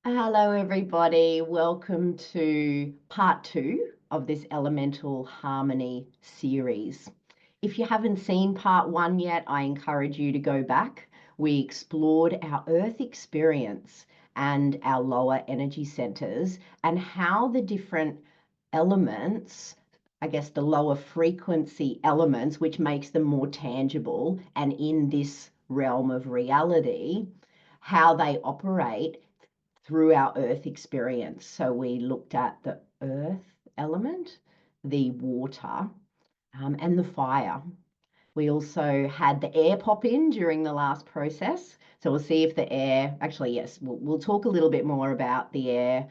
Hello, everybody. Welcome to part two of this Elemental Harmony series. If you haven't seen part one yet, I encourage you to go back. We explored our Earth experience and our lower energy centers and how the different elements, I guess the lower frequency elements, which makes them more tangible and in this realm of reality, how they operate through our earth experience. So we looked at the earth element, the water, and the fire. We also had the air pop in during the last process. So we'll see if the air, actually, yes, we'll talk a little bit more about the air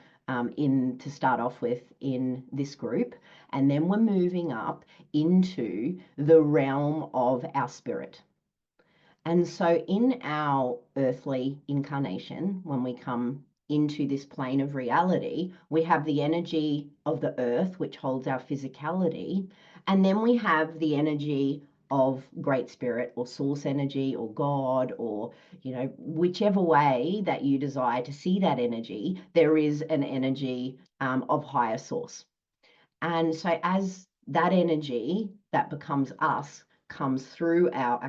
in to start off with in this group. And then we're moving up into the realm of our spirit. And so, in our earthly incarnation, when we come into this plane of reality, we have the energy of the earth, which holds our physicality. And then we have the energy of Great Spirit or Source Energy or God, or, whichever way that you desire to see that energy, there is an energy of higher source. And so as that energy that becomes us comes through our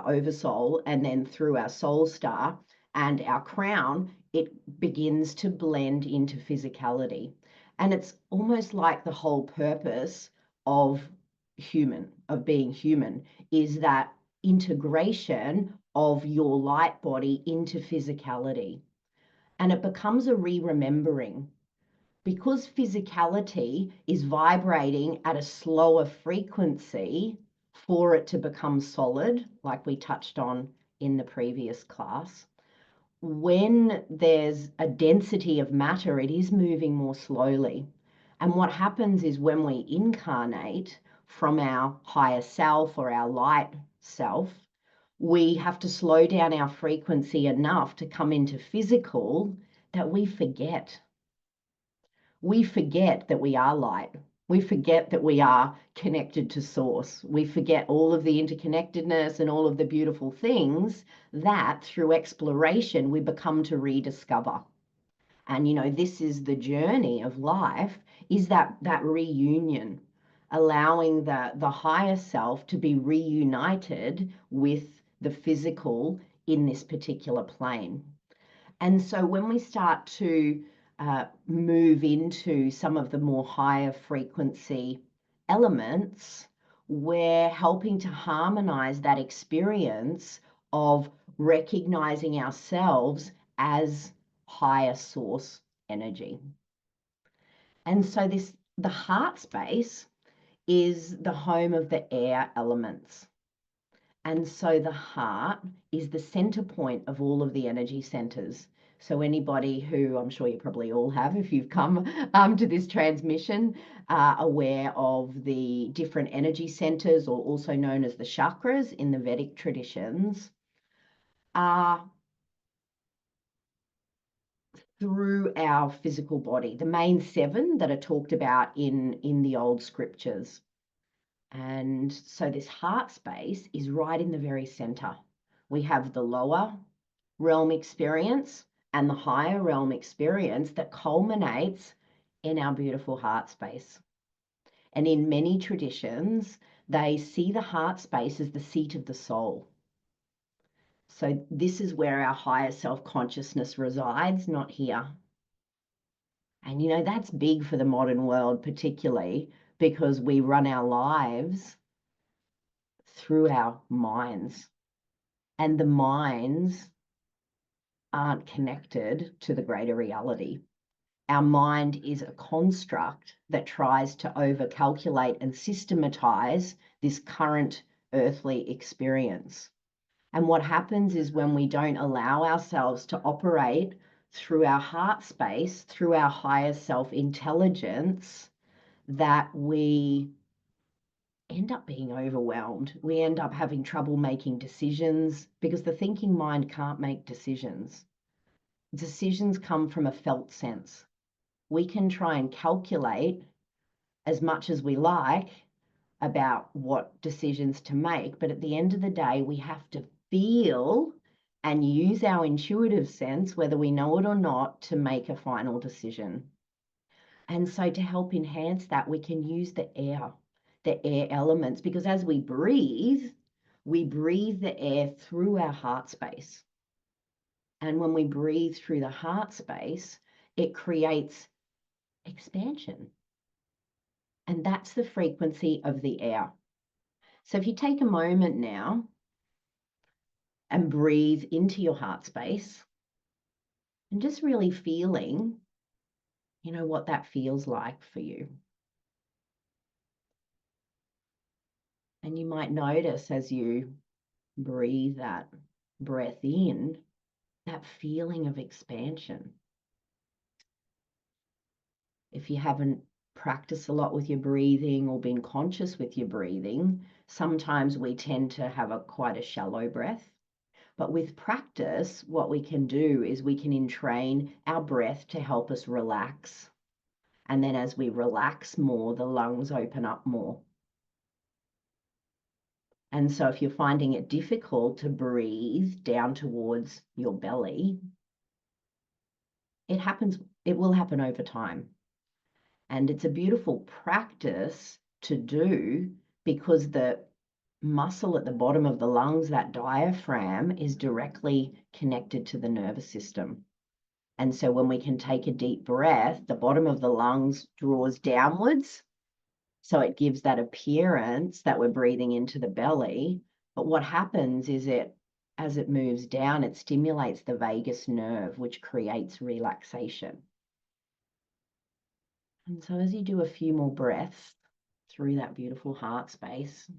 oversoul and then through our soul star and our crown, it begins to blend into physicality. And it's almost like the whole purpose of being human, is that integration of your light body into physicality. And it becomes a re-remembering because physicality is vibrating at a slower frequency for it to become solid, like we touched on in the previous class. When there's a density of matter, it is moving more slowly. And what happens is when we incarnate from our higher self or our light self, we have to slow down our frequency enough to come into physical that we forget that we are light. We forget that we are connected to source. We forget all of the interconnectedness and all of the beautiful things that through exploration we become to rediscover. And this is the journey of life, is that reunion, allowing the higher self to be reunited with the physical in this particular plane. And so when we start to move into some of the more higher frequency elements, we're helping to harmonize that experience of recognizing ourselves as higher source energy. And so the heart space is the home of the air elements. And so the heart is the center point of all of the energy centers. So anybody who, I'm sure you probably all have, if you've come to this transmission, are aware of the different energy centers, or also known as the chakras in the Vedic traditions, are through our physical body, the main seven that are talked about in the old scriptures. And so this heart space is right in the very center. We have the lower realm experience and the higher realm experience that culminates in our beautiful heart space. And in many traditions, they see the heart space as the seat of the soul. So this is where our higher self-consciousness resides, not here. And that's big for the modern world, particularly because we run our lives through our minds, and the minds aren't connected to the greater reality. Our mind is a construct that tries to overcalculate and systematize this current earthly experience. And what happens is when we don't allow ourselves to operate through our heart space, through our higher self intelligence, that we end up being overwhelmed. We end up having trouble making decisions because the thinking mind can't make decisions. Decisions come from a felt sense. We can try and calculate as much as we like about what decisions to make, but at the end of the day, we have to feel and use our intuitive sense, whether we know it or not, to make a final decision. And so to help enhance that, we can use the air elements, because as we breathe the air through our heart space. And when we breathe through the heart space, it creates expansion. And that's the frequency of the air. So if you take a moment now and breathe into your heart space and just really feeling, what that feels like for you. And you might notice as you breathe that breath in, that feeling of expansion. If you haven't practiced a lot with your breathing or been conscious with your breathing, sometimes we tend to have quite a shallow breath. But with practice, what we can do is we can entrain our breath to help us relax. And then as we relax more, the lungs open up more. And so if you're finding it difficult to breathe down towards your belly, it will happen over time. And it's a beautiful practice to do, because the muscle at the bottom of the lungs, that diaphragm, is directly connected to the nervous system. And so when we can take a deep breath, the bottom of the lungs draws downwards. So it gives that appearance that we're breathing into the belly. But what happens is as it moves down, it stimulates the vagus nerve, which creates relaxation. And so as you do a few more breaths through that beautiful heart space,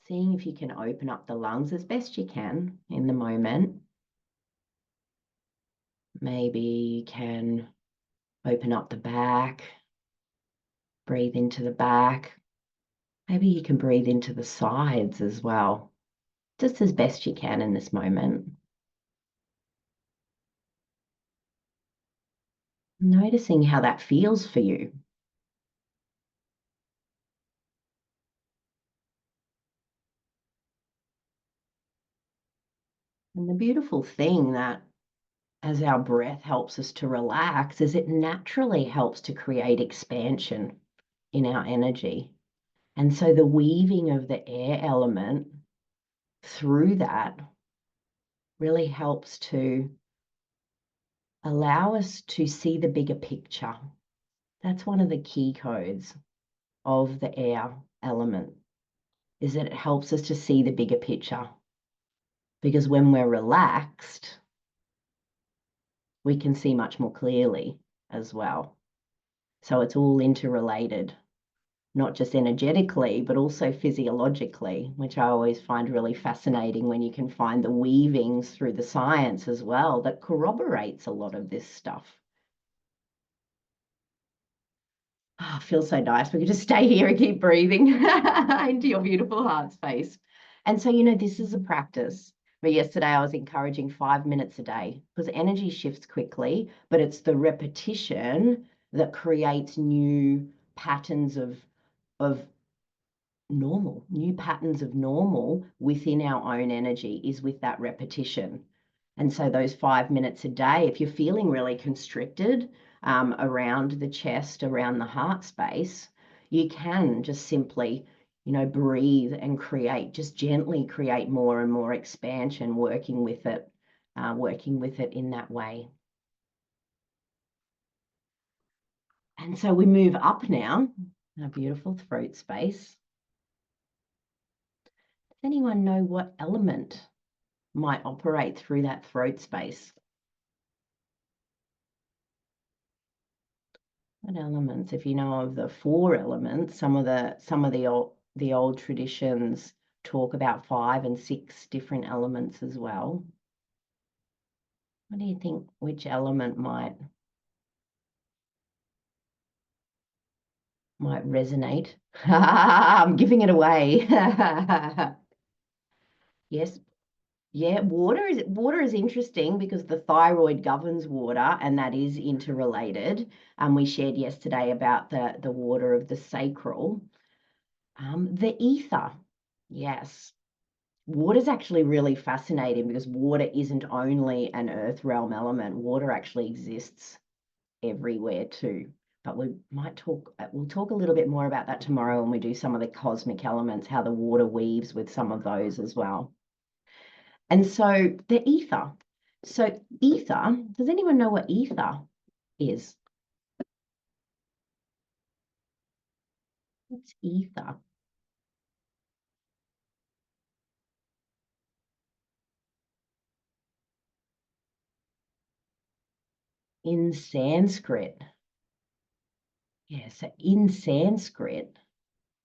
seeing if you can open up the lungs as best you can in the moment. Maybe you can open up the back, breathe into the back. Maybe you can breathe into the sides as well, just as best you can in this moment. Noticing how that feels for you. And the beautiful thing that as our breath helps us to relax is it naturally helps to create expansion in our energy. And so the weaving of the air element through that really helps to allow us to see the bigger picture. That's one of the key codes of the air element, is that it helps us to see the bigger picture. Because when we're relaxed, we can see much more clearly as well. So it's all interrelated, not just energetically, but also physiologically, which I always find really fascinating when you can find the weavings through the science as well that corroborates a lot of this stuff. Oh, feels so nice. We could just stay here and keep breathing into your beautiful heart space. And so, this is a practice. But yesterday I was encouraging 5 minutes a day, because energy shifts quickly, but it's the repetition that creates new patterns of normal, new patterns of normal within our own energy, is with that repetition. And so those 5 minutes a day, if you're feeling really constricted around the chest, around the heart space, you can just simply, breathe and just gently create more and more expansion, working with it in that way. And so we move up now, our beautiful throat space. Does anyone know what element might operate through that throat space? What elements? If you know of the 4 elements, some of the old traditions talk about 5 and 6 different elements as well. What do you think? Which element might resonate? I'm giving it away. Yes. Yeah, water is interesting, because the thyroid governs water, and that is interrelated. We shared yesterday about the water of the sacral. The ether, yes. Water is actually really fascinating because water isn't only an earth realm element. Water actually exists everywhere too. But we'll talk a little bit more about that tomorrow when we do some of the cosmic elements, how the water weaves with some of those as well. And so the ether. So ether, does anyone know what ether is? What's ether? In Sanskrit. Yeah, so in Sanskrit,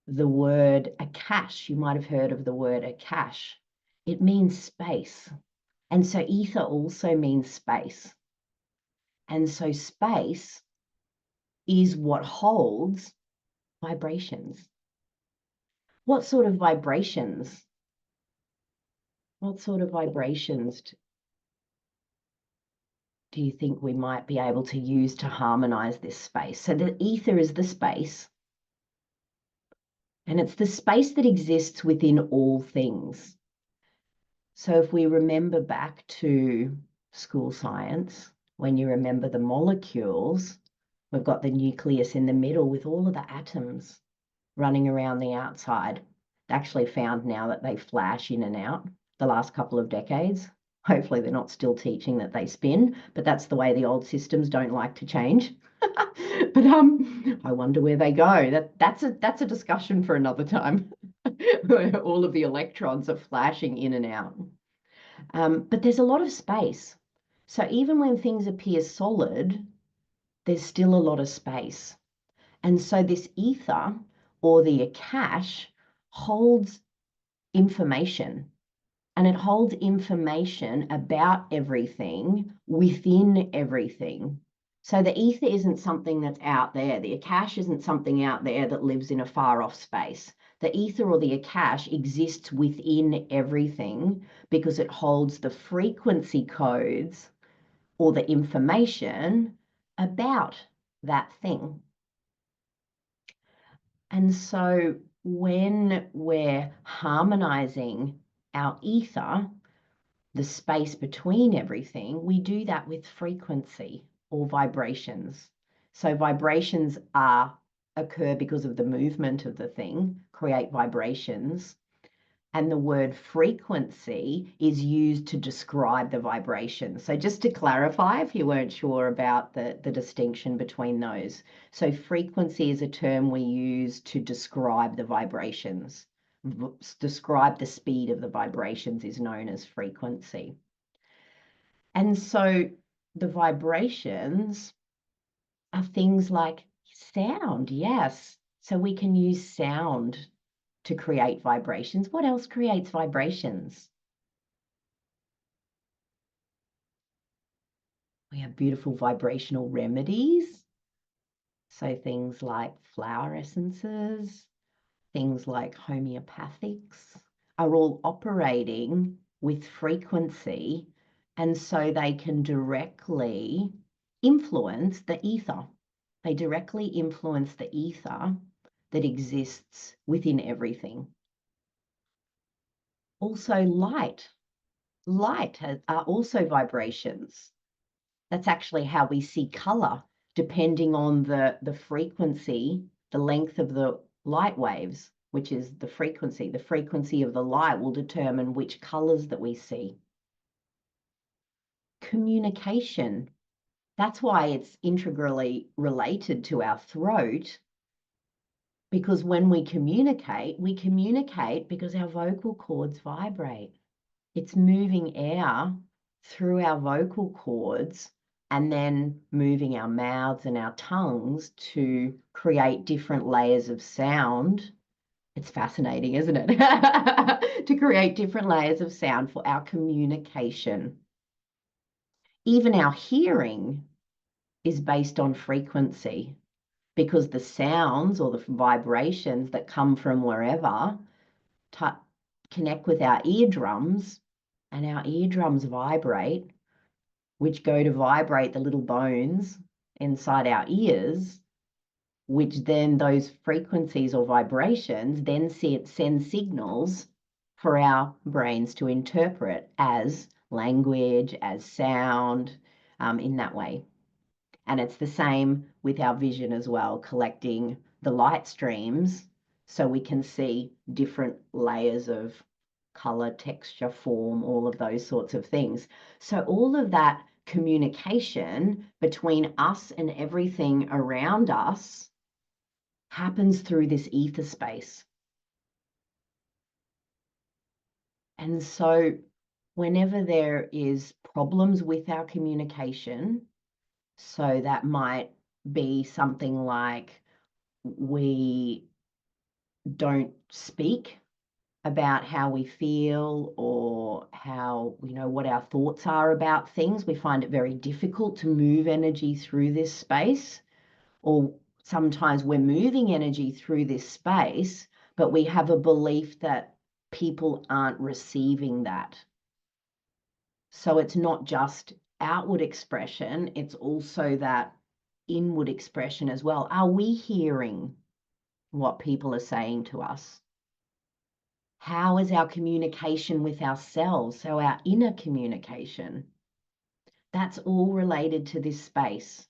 the word Akash, you might have heard of the word Akash. It means space. And so ether also means space. And so space is what holds vibrations. What sort of vibrations? What sort of vibrations do you think we might be able to use to harmonize this space? So the ether is the space, and it's the space that exists within all things. So if we remember back to school science, when you remember the molecules, we've got the nucleus in the middle with all of the atoms running around the outside. Actually found now that they flash in and out the last couple of decades. Hopefully they're not still teaching that they spin, but that's the way the old systems don't like to change. But I wonder where they go. That's a discussion for another time. Where all of the electrons are flashing in and out. But there's a lot of space. So even when things appear solid, there's still a lot of space. And so this ether or the Akash holds information, and it holds information about everything within everything. So the ether isn't something that's out there. The Akash isn't something out there that lives in a far off space. The ether or the Akash exists within everything because it holds the frequency codes or the information about that thing. And so when we're harmonizing our ether, the space between everything, we do that with frequency or vibrations. So vibrations occur because of the movement of the thing, create vibrations. And the word frequency is used to describe the vibration. So just to clarify, if you weren't sure about the distinction between those. So frequency is a term we use to describe the vibrations. Describe the speed of the vibrations is known as frequency. And so the vibrations are things like sound, yes. So we can use sound to create vibrations. What else creates vibrations? We have beautiful vibrational remedies. So things like flower essences, things like homeopathics are all operating with frequency, and so they can directly influence the ether. They directly influence the ether that exists within everything. Also light. Light are also vibrations. That's actually how we see color, depending on the frequency, the length of the light waves, which is the frequency. The frequency of the light will determine which colors that we see. Communication. That's why it's integrally related to our throat, because when we communicate because our vocal cords vibrate. It's moving air through our vocal cords and then moving our mouths and our tongues to create different layers of sound. It's fascinating, isn't it? To create different layers of sound for our communication. Even our hearing is based on frequency because the sounds or the vibrations that come from wherever connect with our eardrums, and our eardrums vibrate, which go to vibrate the little bones inside our ears, which then those frequencies or vibrations then send signals for our brains to interpret as language, as sound, in that way. And it's the same with our vision as well, collecting the light streams so we can see different layers of color, texture, form, all of those sorts of things. So all of that communication between us and everything around us happens through this ether space. And so whenever there is problems with our communication, so that might be something like we don't speak about how we feel or how, what our thoughts are about things. We find it very difficult to move energy through this space, or sometimes we're moving energy through this space, but we have a belief that people aren't receiving that. So it's not just outward expression, it's also that inward expression as well. Are we hearing what people are saying to us? How is our communication with ourselves? So our inner communication, that's all related to this space.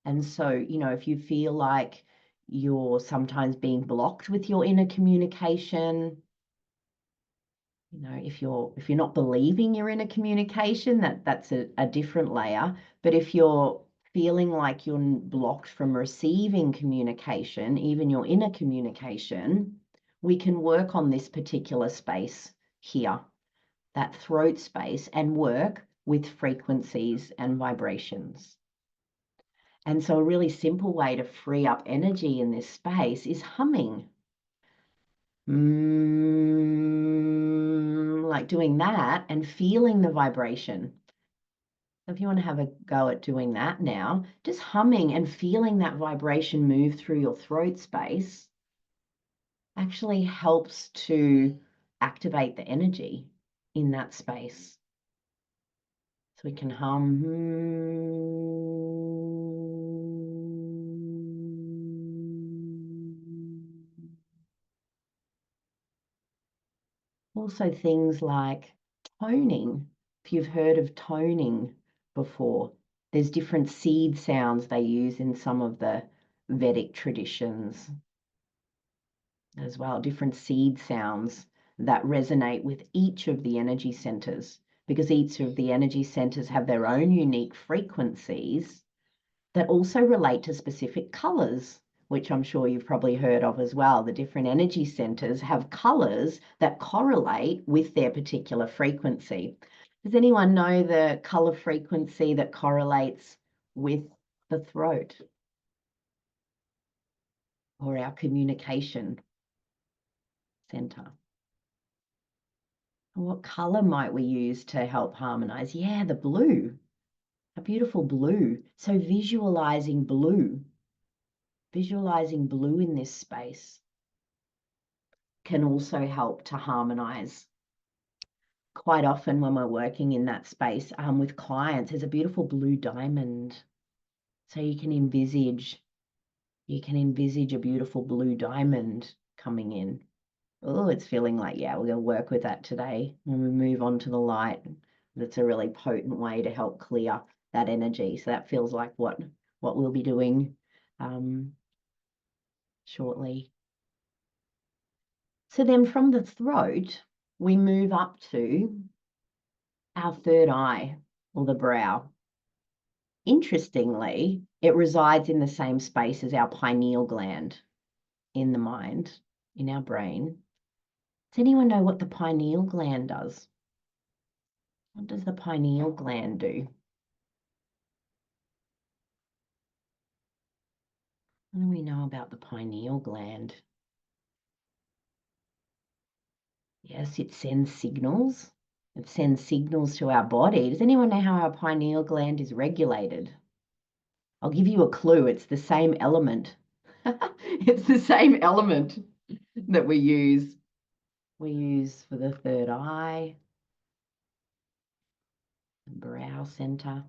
And so, if you feel like you're sometimes being blocked with your inner communication, if you're not believing your inner communication, that's a different layer. But if you're feeling like you're blocked from receiving communication, even your inner communication, we can work on this particular space here, that throat space, and work with frequencies and vibrations. And so a really simple way to free up energy in this space is humming. Like doing that and feeling the vibration. So if you want to have a go at doing that now, just humming and feeling that vibration move through your throat space actually helps to activate the energy in that space. So we can hum. Also things like toning. If you've heard of toning before, there's different seed sounds they use in some of the Vedic traditions as well, different seed sounds that resonate with each of the energy centers, because each of the energy centers have their own unique frequencies that also relate to specific colors, which I'm sure you've probably heard of as well. The different energy centers have colors that correlate with their particular frequency. Does anyone know the color frequency that correlates with the throat or our communication center? And what color might we use to help harmonize? Yeah, the blue, a beautiful blue. So visualizing blue in this space can also help to harmonize. Quite often when we're working in that space with clients, there's a beautiful blue diamond. So you can envisage a beautiful blue diamond coming in. Oh, it's feeling like, yeah, we're going to work with that today. When we move on to the light, that's a really potent way to help clear that energy. So that feels like what we'll be doing shortly. So then from the throat, we move up to our third eye, or the brow. Interestingly, it resides in the same space as our pineal gland in the mind, in our brain. Does anyone know what the pineal gland does? What does the pineal gland do? What do we know about the pineal gland? Yes, it sends signals. It sends signals to our body. Does anyone know how our pineal gland is regulated? I'll give you a clue. It's the same element. It's the same element that we use. We use for the third eye, the brow center.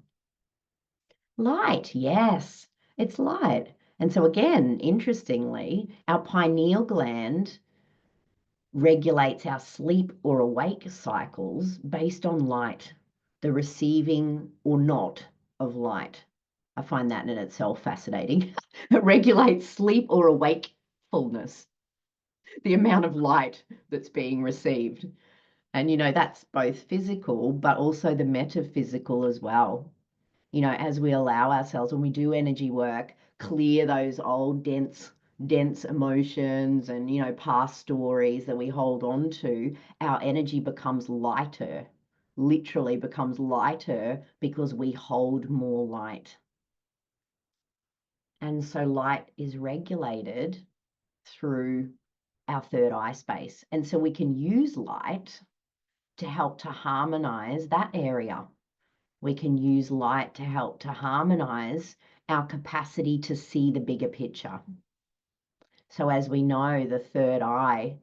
Light, yes, it's light. And so again, interestingly, our pineal gland regulates our sleep or awake cycles based on light, the receiving or not of light. I find that in itself fascinating. It regulates sleep or awakefulness, the amount of light that's being received. And, that's both physical, but also the metaphysical as well. As we allow ourselves, when we do energy work, clear those old dense emotions and, past stories that we hold on to, our energy becomes lighter, literally becomes lighter because we hold more light. And so light is regulated through our third eye space. And so we can use light to help to harmonize that area. We can use light to help to harmonize our capacity to see the bigger picture. So as we know, the third eye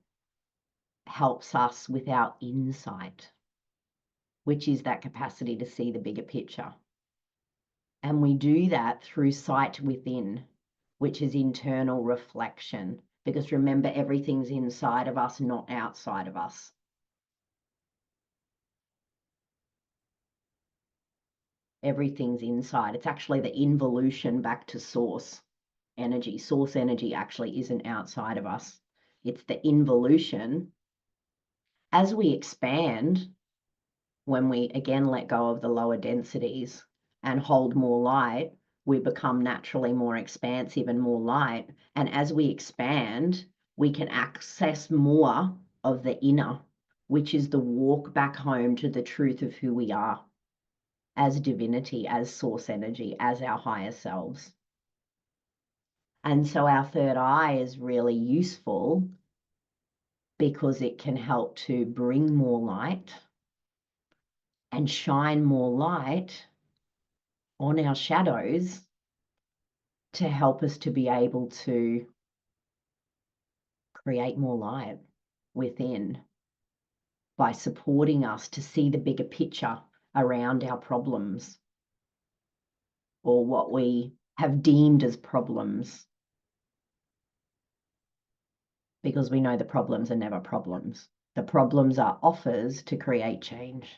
helps us with our insight, which is that capacity to see the bigger picture. And we do that through sight within, which is internal reflection. Because remember, everything's inside of us, not outside of us. Everything's inside. It's actually the involution back to source energy. Source energy actually isn't outside of us. It's the involution. As we expand, when we again let go of the lower densities and hold more light, we become naturally more expansive and more light. And as we expand, we can access more of the inner, which is the walk back home to the truth of who we are as divinity, as source energy, as our higher selves. And so our third eye is really useful because it can help to bring more light and shine more light on our shadows to help us to be able to create more light within by supporting us to see the bigger picture around our problems or what we have deemed as problems, because we know the problems are never problems. The problems are offers to create change.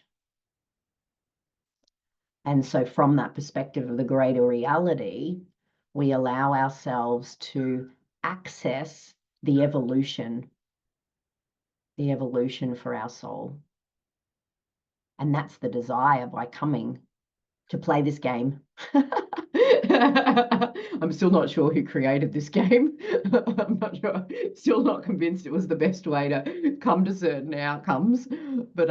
And so from that perspective of the greater reality, we allow ourselves to access the evolution for our soul. And that's the desire by coming to play this game. I'm still not sure who created this game. I'm not sure, still not convinced it was the best way to come to certain outcomes. But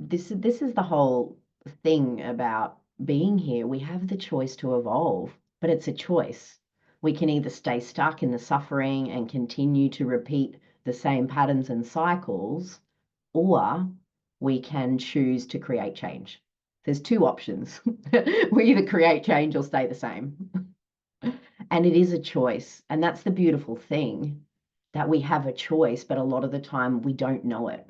this is the whole thing about being here. We have the choice to evolve, but it's a choice. We can either stay stuck in the suffering and continue to repeat the same patterns and cycles, or we can choose to create change. There's two options. We either create change or stay the same. And it is a choice. And that's the beautiful thing, that we have a choice, but a lot of the time we don't know it.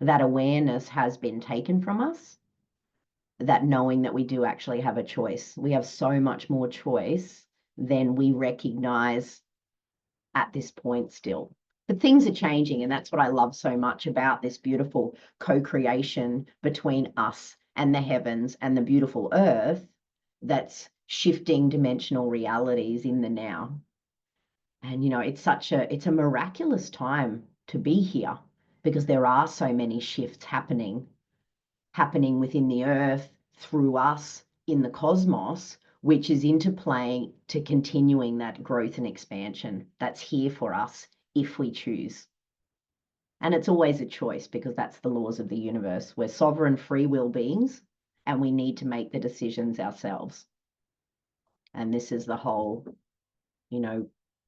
That awareness has been taken from us, that knowing that we do actually have a choice. We have so much more choice than we recognize at this point still. But things are changing, and that's what I love so much about this beautiful co-creation between us and the heavens and the beautiful earth that's shifting dimensional realities in the now. And it's a miraculous time to be here, because there are so many shifts happening within the earth, through us, in the cosmos, which is interplaying to continuing that growth and expansion that's here for us if we choose. And it's always a choice, because that's the laws of the universe. We're sovereign free will beings, and we need to make the decisions ourselves. And this is the whole,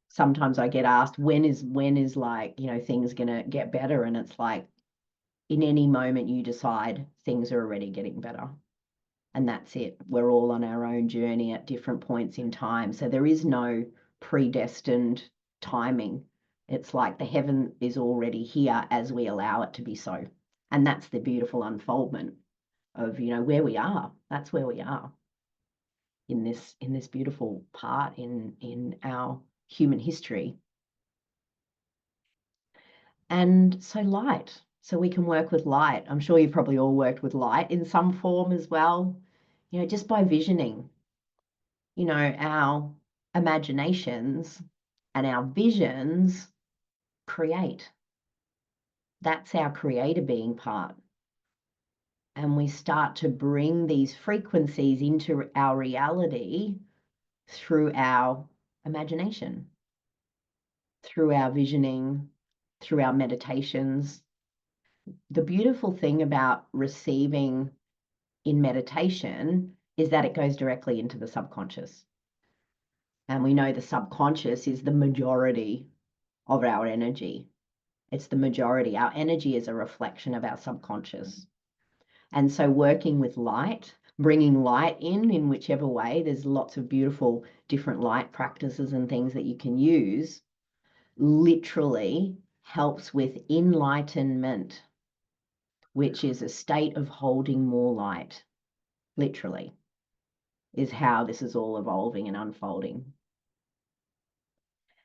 sometimes I get asked, when is like, things gonna get better? And it's like, in any moment you decide, things are already getting better. And that's it. We're all on our own journey at different points in time. So there is no predestined timing. It's like the heaven is already here as we allow it to be so. And that's the beautiful unfoldment of, where we are. That's where we are in this beautiful part in our human history. And so light, so we can work with light. I'm sure you've probably all worked with light in some form as well, just by visioning, our imaginations and our visions create. That's our creator being part. And we start to bring these frequencies into our reality through our imagination, through our visioning, through our meditations. The beautiful thing about receiving in meditation is that it goes directly into the subconscious. And we know the subconscious is the majority of our energy. It's the majority. Our energy is a reflection of our subconscious. And so working with light, bringing light in whichever way, there's lots of beautiful different light practices and things that you can use, literally helps with enlightenment, which is a state of holding more light, literally, is how this is all evolving and unfolding.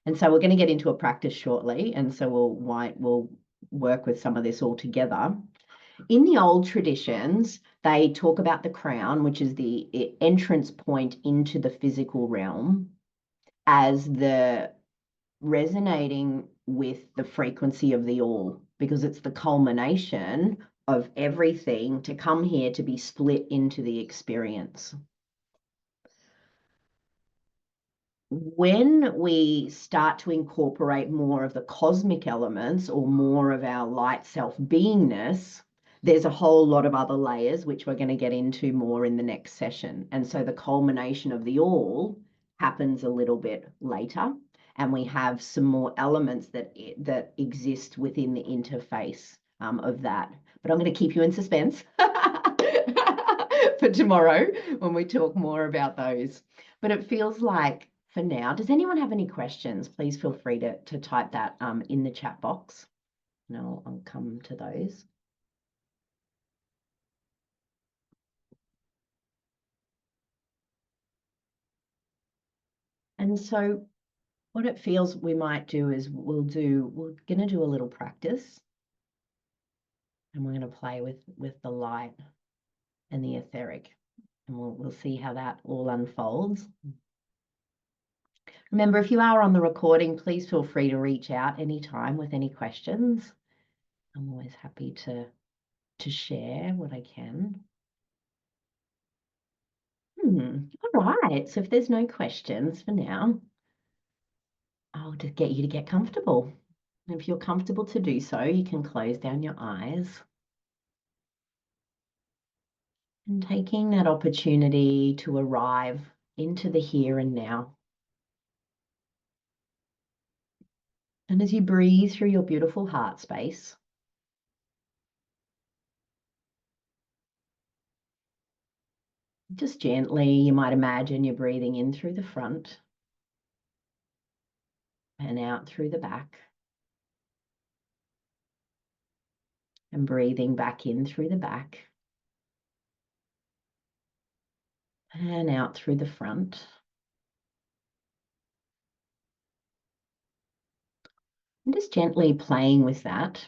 And so we're going to get into a practice shortly, and so we'll work with some of this all together. In the old traditions, they talk about the crown, which is the entrance point into the physical realm, as the resonating with the frequency of the all, because it's the culmination of everything to come here to be split into the experience. When we start to incorporate more of the cosmic elements or more of our light self-beingness, there's a whole lot of other layers, which we're going to get into more in the next session. And so the culmination of the all happens a little bit later. And we have some more elements that exist within the interface of that. But I'm going to keep you in suspense for tomorrow when we talk more about those. But it feels like, for now, does anyone have any questions? Please feel free to type that in the chat box, and I'll come to those. And so what it feels we might do is we're going to do a little practice, and we're going to play with the light and the etheric, and we'll see how that all unfolds. Remember, if you are on the recording, please feel free to reach out anytime with any questions. I'm always happy to share what I can. All right, so if there's no questions for now, I'll just get you to get comfortable. And if you're comfortable to do so, you can close down your eyes. And taking that opportunity to arrive into the here and now. And as you breathe through your beautiful heart space, just gently, you might imagine you're breathing in through the front and out through the back. And breathing back in through the back and out through the front. And just gently playing with that.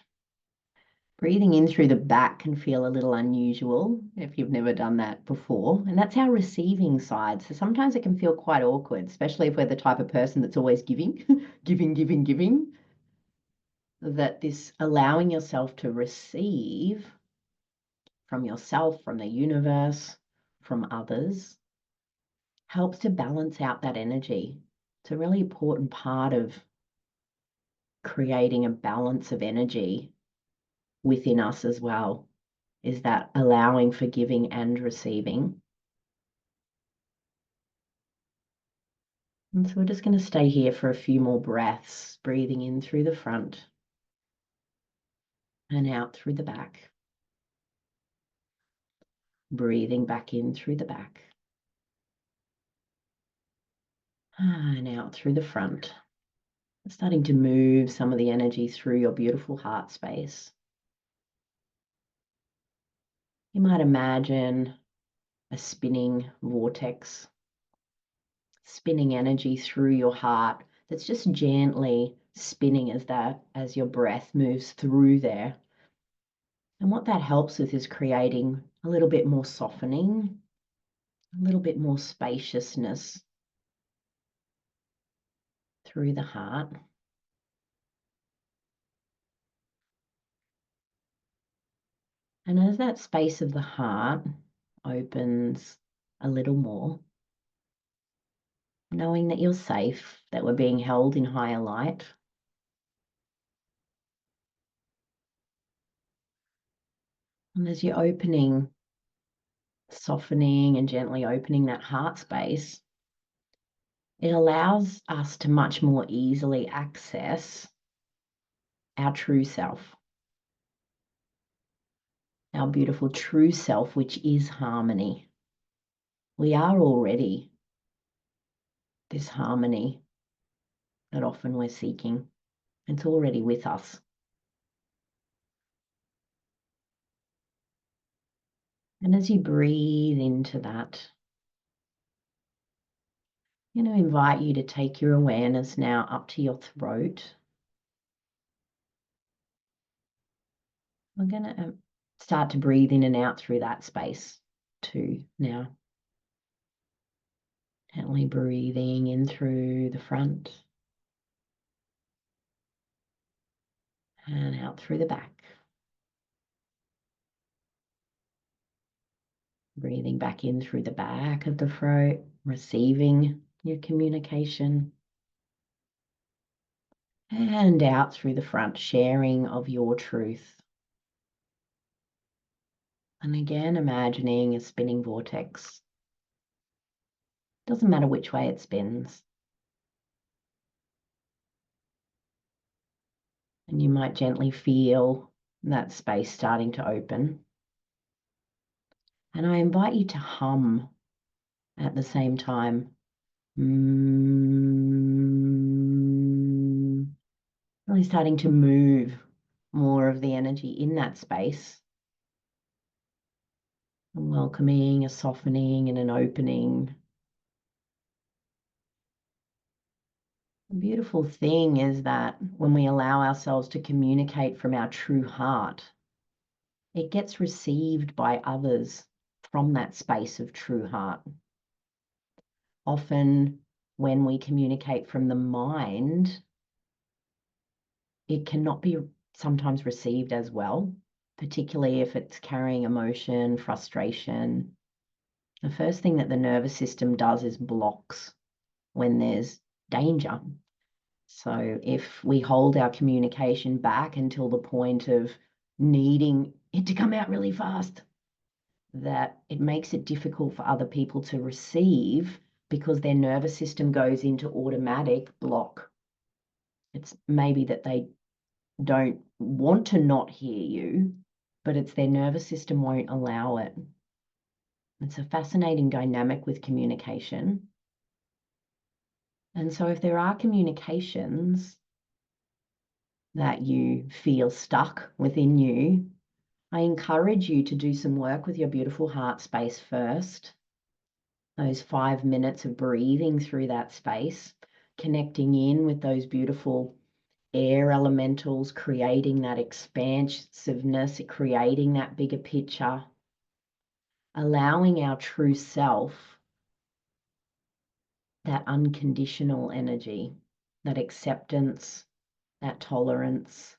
Breathing in through the back can feel a little unusual if you've never done that before. And that's our receiving side. So sometimes it can feel quite awkward, especially if we're the type of person that's always giving, giving. That this allowing yourself to receive from yourself, from the universe, from others, helps to balance out that energy. It's a really important part of creating a balance of energy within us as well, is that allowing for giving and receiving. And so we're just going to stay here for a few more breaths, breathing in through the front and out through the back. Breathing back in through the back and out through the front. Starting to move some of the energy through your beautiful heart space. You might imagine a spinning vortex, spinning energy through your heart that's just gently spinning as your breath moves through there. And what that helps with is creating a little bit more softening, a little bit more spaciousness through the heart. And as that space of the heart opens a little more, knowing that you're safe, that we're being held in higher light, and as you're opening, softening and gently opening that heart space, it allows us to much more easily access our true self, our beautiful true self, which is harmony. We are already this harmony that often we're seeking. It's already with us. And as you breathe into that, I'm going to invite you to take your awareness now up to your throat. We're going to start to breathe in and out through that space too now. Gently breathing in through the front and out through the back. Breathing back in through the back of the throat, receiving your communication. And out through the front, sharing of your truth. And again, imagining a spinning vortex. Doesn't matter which way it spins. And you might gently feel that space starting to open. And I invite you to hum at the same time. Really starting to move more of the energy in that space. And welcoming a softening and an opening. The beautiful thing is that when we allow ourselves to communicate from our true heart, it gets received by others from that space of true heart. Often when we communicate from the mind, it cannot be sometimes received as well, particularly if it's carrying emotion, frustration. The first thing that the nervous system does is blocks when there's danger. So if we hold our communication back until the point of needing it to come out really fast, that it makes it difficult for other people to receive because their nervous system goes into automatic block. It's maybe that they don't want to not hear you, but it's their nervous system won't allow it. It's a fascinating dynamic with communication. And so if there are communications that you feel stuck within you, I encourage you to do some work with your beautiful heart space first. Those 5 minutes of breathing through that space, connecting in with those beautiful air elementals, creating that expansiveness, creating that bigger picture, allowing our true self that unconditional energy, that acceptance, that tolerance,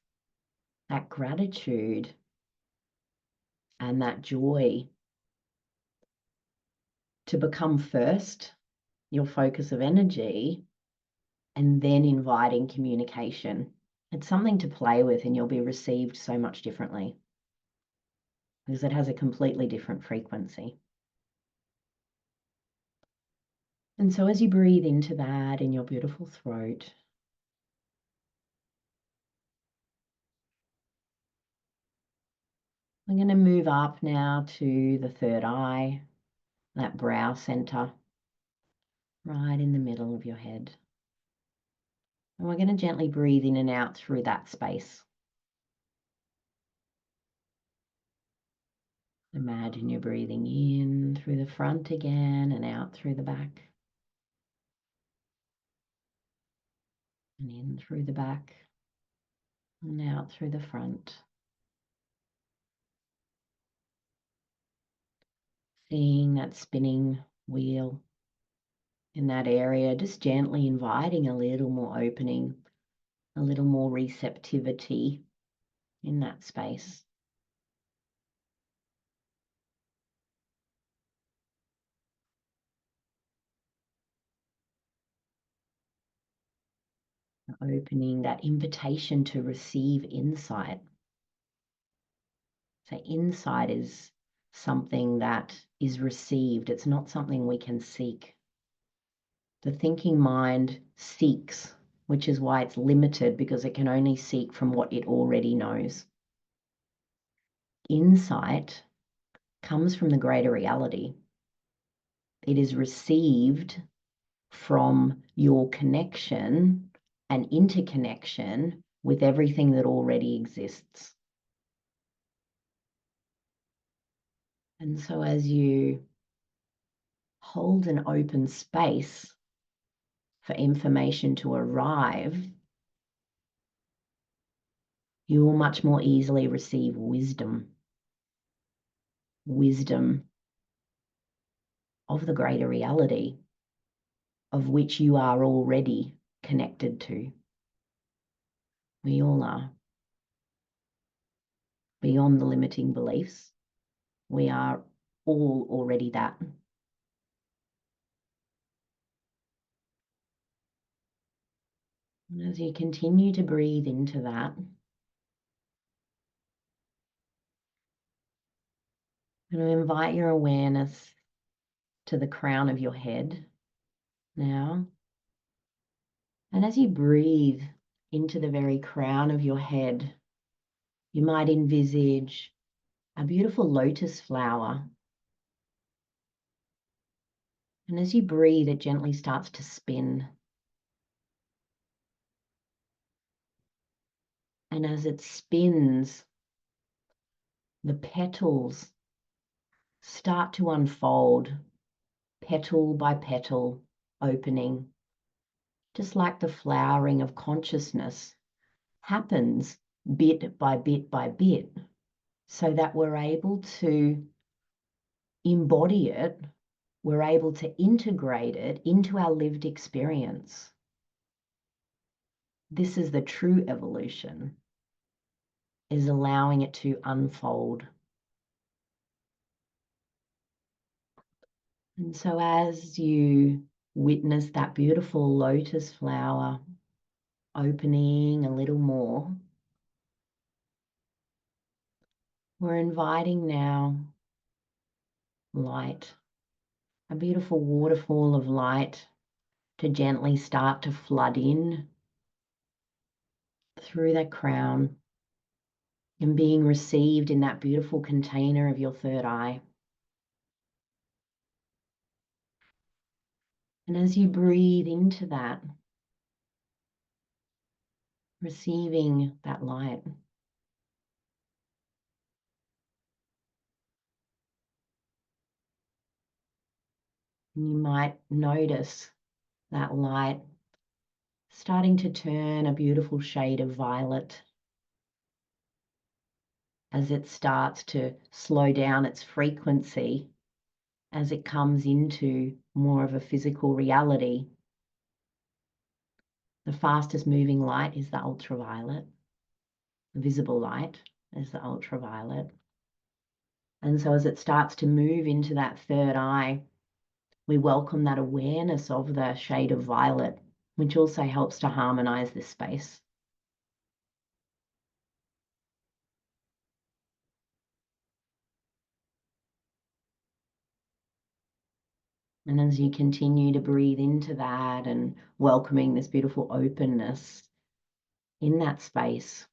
that gratitude, and that joy to become first your focus of energy, and then inviting communication. It's something to play with, and you'll be received so much differently because it has a completely different frequency. And so as you breathe into that in your beautiful throat, I'm going to move up now to the third eye, that brow center, right in the middle of your head. And we're going to gently breathe in and out through that space. Imagine you're breathing in through the front again and out through the back. and in through the back and out through the front. Seeing that spinning wheel in that area, just gently inviting a little more opening, a little more receptivity in that space. Opening that invitation to receive insight. So insight is something that is received. It's not something we can seek. The thinking mind seeks, which is why it's limited, because it can only seek from what it already knows. Insight comes from the greater reality. It is received from your connection and interconnection with everything that already exists. And so as you hold an open space for information to arrive, you will much more easily receive wisdom. Wisdom of the greater reality, of which you are already connected to. We all are. Beyond the limiting beliefs, we are all already that. And as you continue to breathe into that, I'm going to invite your awareness to the crown of your head now. And as you breathe into the very crown of your head, you might envisage a beautiful lotus flower. And as you breathe, it gently starts to spin. And as it spins, the petals start to unfold, petal by petal, opening, just like the flowering of consciousness happens bit by bit by bit, so that we're able to embody it, we're able to integrate it into our lived experience. This is the true evolution, is allowing it to unfold. And so as you witness that beautiful lotus flower opening a little more, we're inviting now light, a beautiful waterfall of light to gently start to flood in through that crown and being received in that beautiful container of your third eye. And as you breathe into that, receiving that light, you might notice that light starting to turn a beautiful shade of violet as it starts to slow down its frequency as it comes into more of a physical reality. The fastest moving light is the ultraviolet. The visible light is the ultraviolet. And so as it starts to move into that third eye, we welcome that awareness of the shade of violet, which also helps to harmonize this space. And as you continue to breathe into that and welcoming this beautiful openness in that space,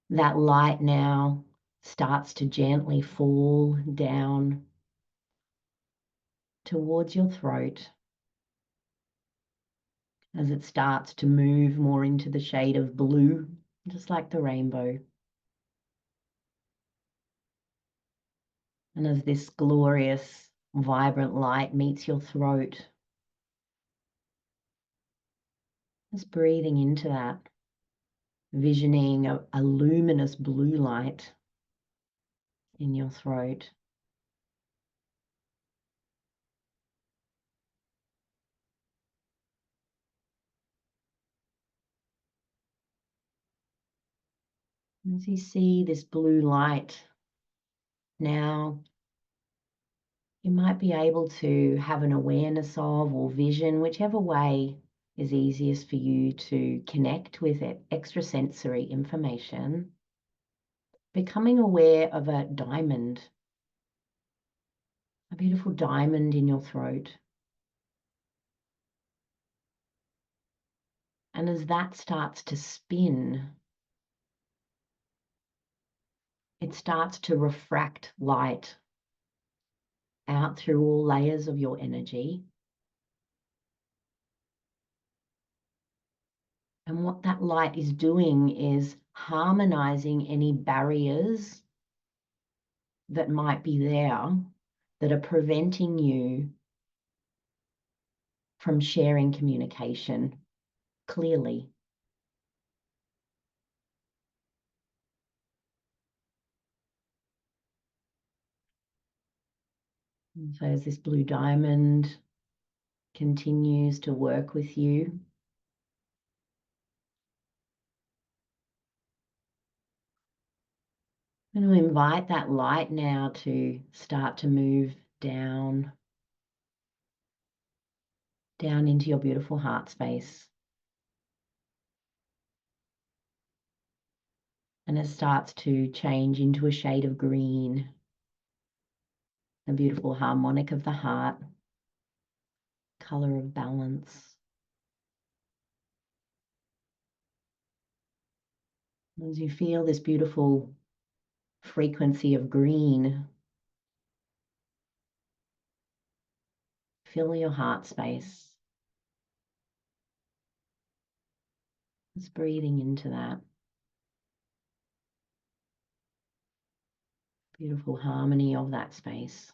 that light now starts to gently fall down towards your throat as it starts to move more into the shade of blue, just like the rainbow. And as this glorious, vibrant light meets your throat, Just breathing into that, visioning a luminous blue light in your throat. As you see this blue light, now you might be able to have an awareness of or vision, whichever way is easiest for you to connect with it, extrasensory information, becoming aware of a diamond, a beautiful diamond in your throat. And as that starts to spin, it starts to refract light out through all layers of your energy. And what that light is doing is harmonizing any barriers that might be there that are preventing you from sharing communication clearly. And so as this blue diamond continues to work with you, I'm going to invite that light now to start to move down into your beautiful heart space. And it starts to change into a shade of green, a beautiful harmonic of the heart, color of balance. As you feel this beautiful frequency of green fill your heart space. Just breathing into that beautiful harmony of that space.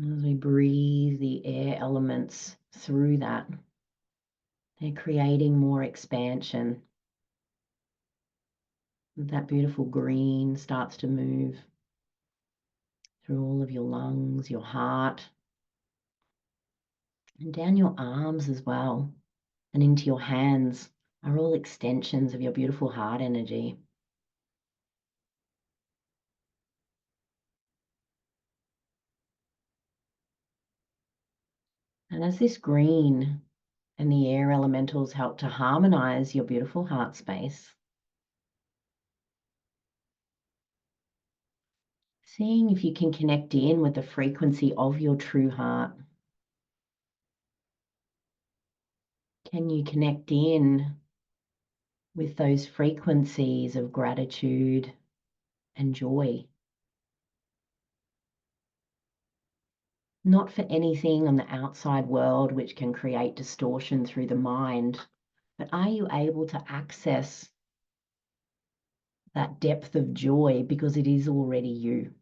As we breathe the air elements through that, they're creating more expansion. That beautiful green starts to move through all of your lungs, your heart, and down your arms as well, and into your hands are all extensions of your beautiful heart energy. And as this green and the air elementals help to harmonize your beautiful heart space, seeing if you can connect in with the frequency of your true heart. Can you connect in with those frequencies of gratitude and joy? Not for anything on the outside world which can create distortion through the mind, but are you able to access that depth of joy because it is already you?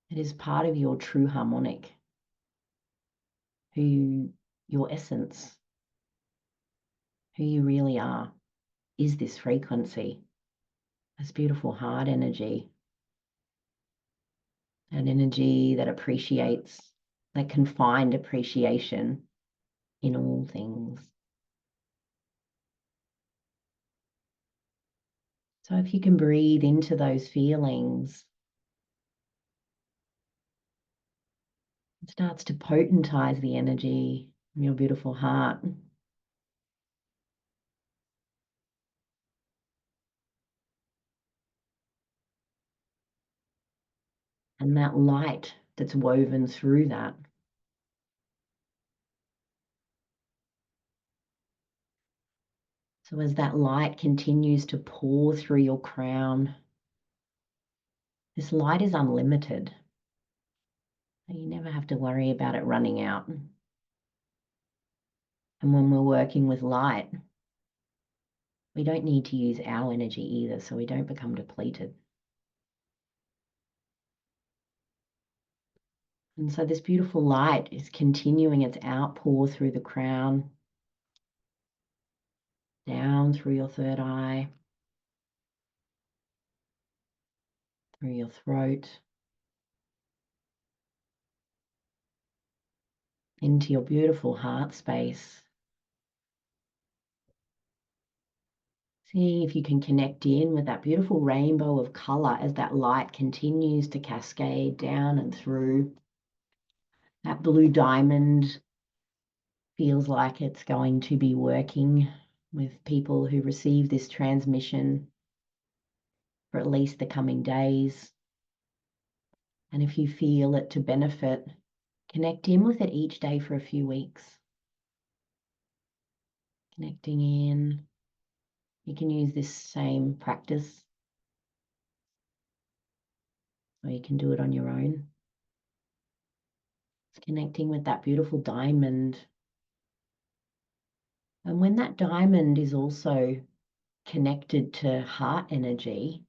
It is part of your true harmonic, your essence, who you really are, is this frequency, this beautiful heart energy, an energy that appreciates, that can find appreciation in all things. So if you can breathe into those feelings, it starts to potentize the energy in your beautiful heart. And that light that's woven through that. So as that light continues to pour through your crown, this light is unlimited. You never have to worry about it running out. And when we're working with light, we don't need to use our energy either, so we don't become depleted. And so this beautiful light is continuing its outpour through the crown, down through your third eye, through your throat, into your beautiful heart space. See if you can connect in with that beautiful rainbow of color as that light continues to cascade down and through. That blue diamond feels like it's going to be working with people who receive this transmission for at least the coming days. And if you feel it to benefit, connect in with it each day for a few weeks. Connecting in. You can use this same practice, or you can do it on your own. It's connecting with that beautiful diamond. And when that diamond is also connected to heart energy,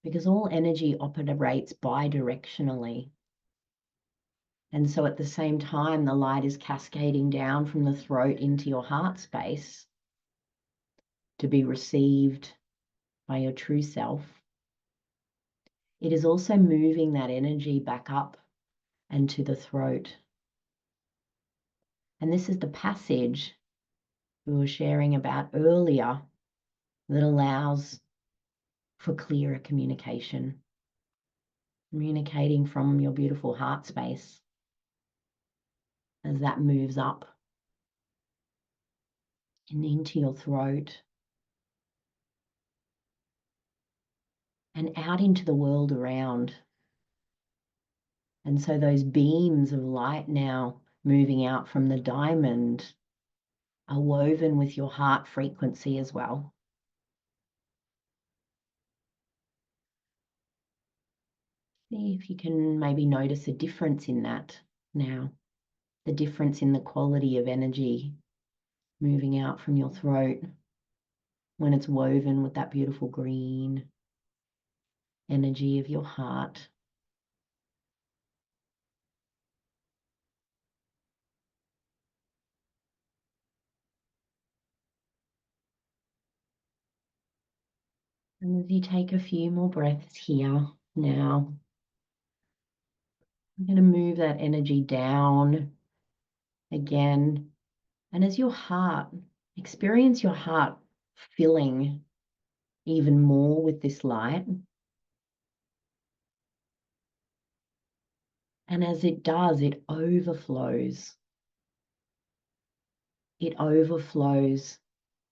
because all energy operates bidirectionally. And so at the same time, the light is cascading down from the throat into your heart space to be received by your true self. It is also moving that energy back up and to the throat. And this is the passage we were sharing about earlier that allows for clearer communication. Communicating from your beautiful heart space as that moves up and into your throat and out into the world around. And so those beams of light now moving out from the diamond are woven with your heart frequency as well. See if you can maybe notice a difference in that now, the difference in the quality of energy moving out from your throat when it's woven with that beautiful green energy of your heart. And as you take a few more breaths here now, I'm going to move that energy down again. And as your heart, experience your heart filling even more with this light. And as it does, it overflows. It overflows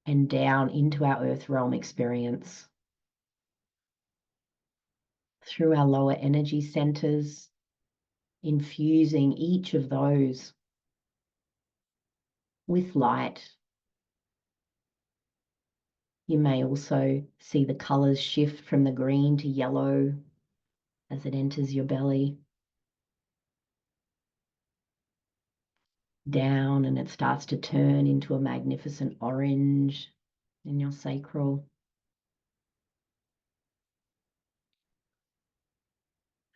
and down into our earth realm experience through our lower energy centers, infusing each of those with light. You may also see the colors shift from the green to yellow as it enters your belly, down, and it starts to turn into a magnificent orange in your sacral.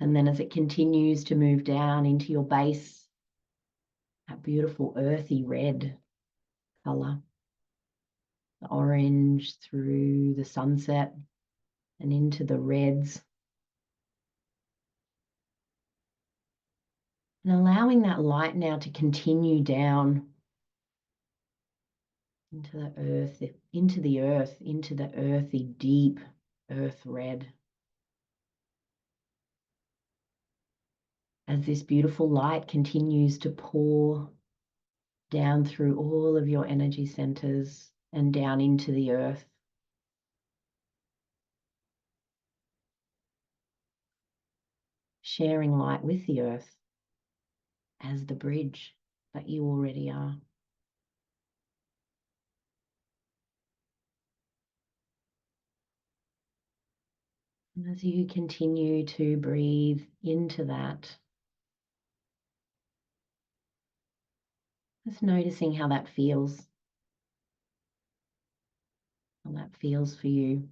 And then as it continues to move down into your base, that beautiful earthy red color, the orange through the sunset and into the reds. And allowing that light now to continue down into the earth, into the earthy, deep earth red. As this beautiful light continues to pour down through all of your energy centers and down into the earth. Sharing light with the earth as the bridge that you already are. And as you continue to breathe into that, just noticing how that feels. How that feels for you.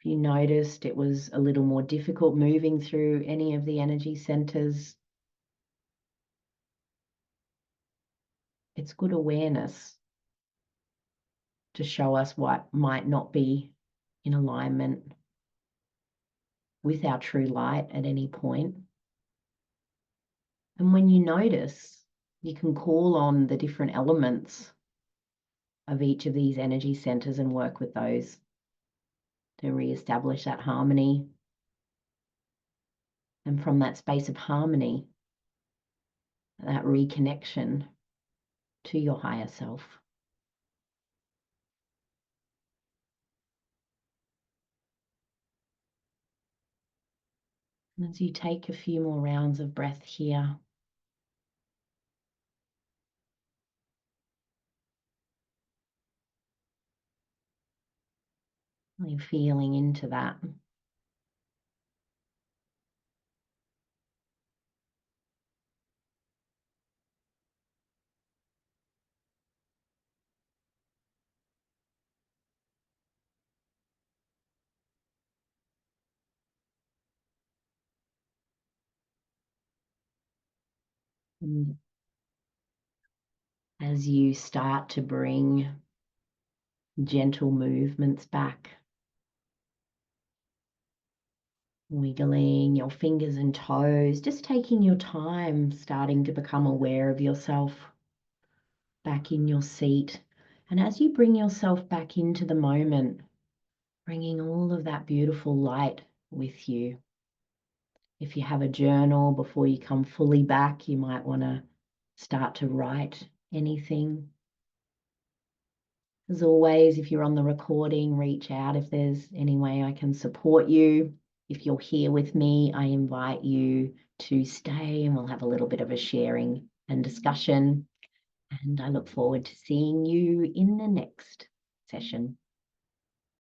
If you noticed it was a little more difficult moving through any of the energy centers, it's good awareness to show us what might not be in alignment with our true light at any point. And when you notice, you can call on the different elements of each of these energy centers and work with those to reestablish that harmony. And from that space of harmony, that reconnection to your higher self. And as you take a few more rounds of breath here, really feeling into that. And as you start to bring gentle movements back, wiggling your fingers and toes, just taking your time, starting to become aware of yourself back in your seat. And as you bring yourself back into the moment, bringing all of that beautiful light with you. If you have a journal before you come fully back, you might want to start to write anything. As always, if you're on the recording, reach out if there's any way I can support you. If you're here with me, I invite you to stay and we'll have a little bit of a sharing and discussion. And I look forward to seeing you in the next session.